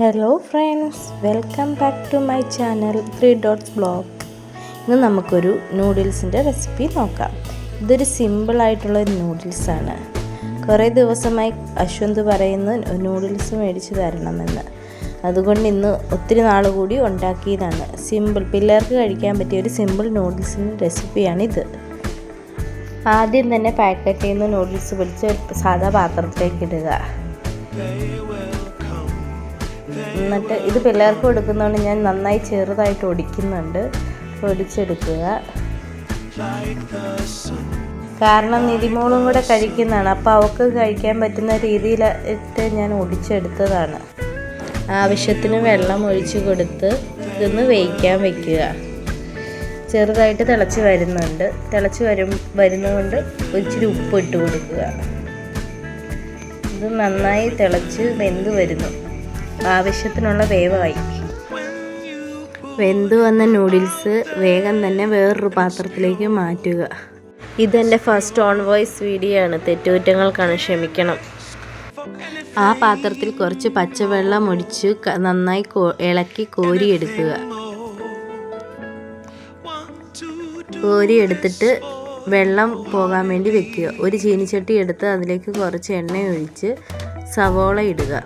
Hello friends, welcome back to my channel 3 dots vlog. ഇന്ന് നമുക്കൊരു നൂഡിൽസിൻ്റെ recipe നോക്കാം. ഇതൊരു സിമ്പിളായിട്ടുള്ള നൂഡിൽസാണ്. കുറേ ദിവസമായി അശ്വന്ത് പറയുന്നു നൂഡിൽസ് മേടിച്ച് തരണമെന്ന്. അതുകൊണ്ട് ഇന്ന് ഒത്തിരി നാൾ കൂടി ഉണ്ടാക്കിയതാണ്. സിമ്പിൾ, പിള്ളേർക്ക് കഴിക്കാൻ പറ്റിയ ഒരു സിമ്പിൾ നൂഡിൽസിൻ്റെ റെസിപ്പിയാണിത്. ആദ്യം തന്നെ പാക്കറ്റിൽ നിന്ന് നൂഡിൽസ് പൊടിച്ച് സാധാ പാത്രത്തിലേക്ക് ഇടുക. എന്നിട്ട് ഇത് പിള്ളേർക്ക് കൊടുക്കുന്നതുകൊണ്ട് ഞാൻ നന്നായി ചെറുതായിട്ട് ഒടിക്കുന്നുണ്ട്. ഒടിച്ചെടുക്കുക. കാരണം നിധിമോളും കൂടെ കഴിക്കുന്നതാണ്, അപ്പോൾ അവൾക്ക് കഴിക്കാൻ പറ്റുന്ന രീതിയിലിട്ട് ഞാൻ ഒടിച്ചെടുത്തതാണ്. ആവശ്യത്തിന് വെള്ളം ഒഴിച്ച് കൊടുത്ത് ഇതൊന്ന് വേവിക്കാൻ വയ്ക്കുക. ചെറുതായിട്ട് തിളച്ച് വരുന്നുണ്ട്. വരുന്നതുകൊണ്ട് ഇച്ചിരി ഉപ്പ് ഇട്ട് കൊടുക്കുക. ഇത് നന്നായി തിളച്ച് വെന്ത് വരുന്നു. ആവശ്യത്തിനുള്ള വേവായി. വെന്ത് വന്ന നൂഡിൽസ് വേഗം തന്നെ വേറൊരു പാത്രത്തിലേക്ക് മാറ്റുക. ഇതെൻ്റെ ഫസ്റ്റ് ഓൺ വോയിസ് വീഡിയോ ആണ്. തെറ്റുകുറ്റങ്ങൾക്കാണ്, ക്ഷമിക്കണം. ആ പാത്രത്തിൽ കുറച്ച് പച്ചവെള്ളം ഒഴിച്ച് നന്നായി ഇളക്കി കോരിയെടുക്കുക. കോരിയെടുത്തിട്ട് വെള്ളം പോകാൻ വേണ്ടി വെക്കുക. ഒരു ചീനിച്ചട്ടി എടുത്ത് അതിലേക്ക് കുറച്ച് എണ്ണ ഒഴിച്ച് സവോള ഇടുക.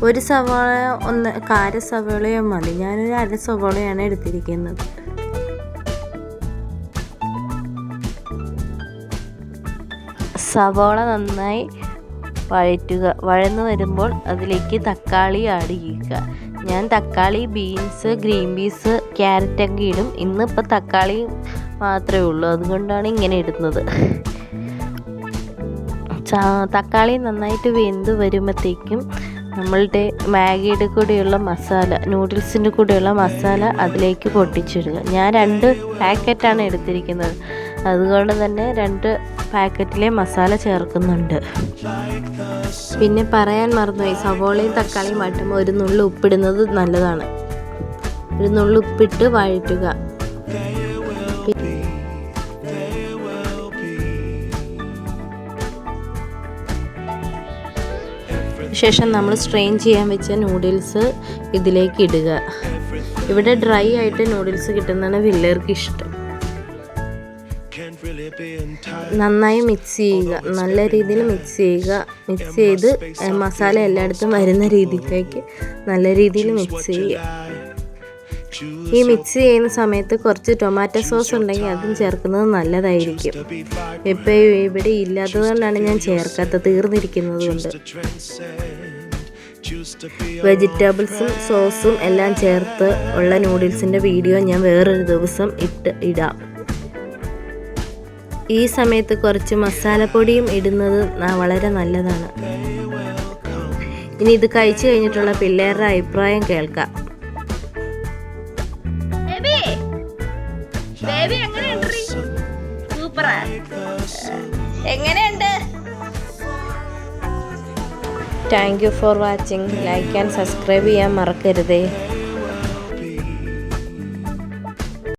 ഒരു സവാള, കാര സവാളയോ മതി. ഞാനൊരു അര സവാളയാണ് എടുത്തിരിക്കുന്നത്. സവാള നന്നായി വഴറ്റുക. വഴന്നു വരുമ്പോൾ അതിലേക്ക് തക്കാളി ആഡ് ചെയ്യുക. ഞാൻ തക്കാളി, ബീൻസ്, ഗ്രീൻ പീസ്, ക്യാരറ്റൊക്കെ ഇടും. ഇന്നിപ്പോൾ തക്കാളി മാത്രമേ ഉള്ളൂ, അതുകൊണ്ടാണ് ഇങ്ങനെ ഇടുന്നത്. തക്കാളി നന്നായിട്ട് വെന്ത് വരുമ്പോഴത്തേക്കും നമ്മളുടെ മാഗിയുടെ കൂടെയുള്ള മസാല, നൂഡിൽസിൻ്റെ കൂടെയുള്ള മസാല അതിലേക്ക് പൊട്ടിച്ചിടുക. ഞാൻ 2 പാക്കറ്റാണ് എടുത്തിരിക്കുന്നത്, അതുകൊണ്ട് തന്നെ 2 പാക്കറ്റിലെ മസാല ചേർക്കുന്നുണ്ട്. പിന്നെ പറയാൻ മറന്നുപോയി, സവോളയും തക്കാളിയും മാറ്റുമ്പോൾ ഒരു നുള്ളു ഉപ്പിടുന്നത് നല്ലതാണ്. ഒരു നുള്ളു ഉപ്പിട്ട് വഴറ്റുക. ശേഷം നമ്മൾ സ്ട്രെയിൻ ചെയ്യാൻ വെച്ച നൂഡിൽസ് ഇതിലേക്ക് ഇടുക. ഇവിടെ ഡ്രൈ ആയിട്ട് നൂഡിൽസ് കിട്ടുന്നതാണ് പിള്ളേർക്ക് ഇഷ്ടം. നന്നായി മിക്സ് ചെയ്യുക. നല്ല രീതിയിൽ മിക്സ് ചെയ്യുക. മിക്സ് ചെയ്ത് മസാല എല്ലായിടത്തും വരുന്ന രീതിയിലേക്ക് നല്ല രീതിയിൽ മിക്സ് ചെയ്യുക. ഈ മിക്സ് ചെയ്യുന്ന സമയത്ത് കുറച്ച് ടൊമാറ്റോ സോസ് ഉണ്ടെങ്കിൽ അതും ചേർക്കുന്നത് നല്ലതായിരിക്കും. ഇപ്പോൾ ഇവിടെ ഇല്ലാത്തതുകൊണ്ടാണ് ഞാൻ ചേർക്കാത്തത്, തീർന്നിരിക്കുന്നത് കൊണ്ട്. വെജിറ്റബിൾസും സോസും എല്ലാം ചേർത്ത് ഉള്ള നൂഡിൽസിൻ്റെ വീഡിയോ ഞാൻ വേറൊരു ദിവസം ഇടാം. ഈ സമയത്ത് കുറച്ച് മസാലപ്പൊടിയും ഇടുന്നത് വളരെ നല്ലതാണ്. ഇനി ഇത് കഴിച്ചു കഴിഞ്ഞിട്ടുള്ള പിള്ളേരുടെ അഭിപ്രായം കേൾക്കാം. എങ്ങനെയുണ്ട്? Thank you for watching. Like and subscribe ചെയ്യാൻ മറക്കരുതേ.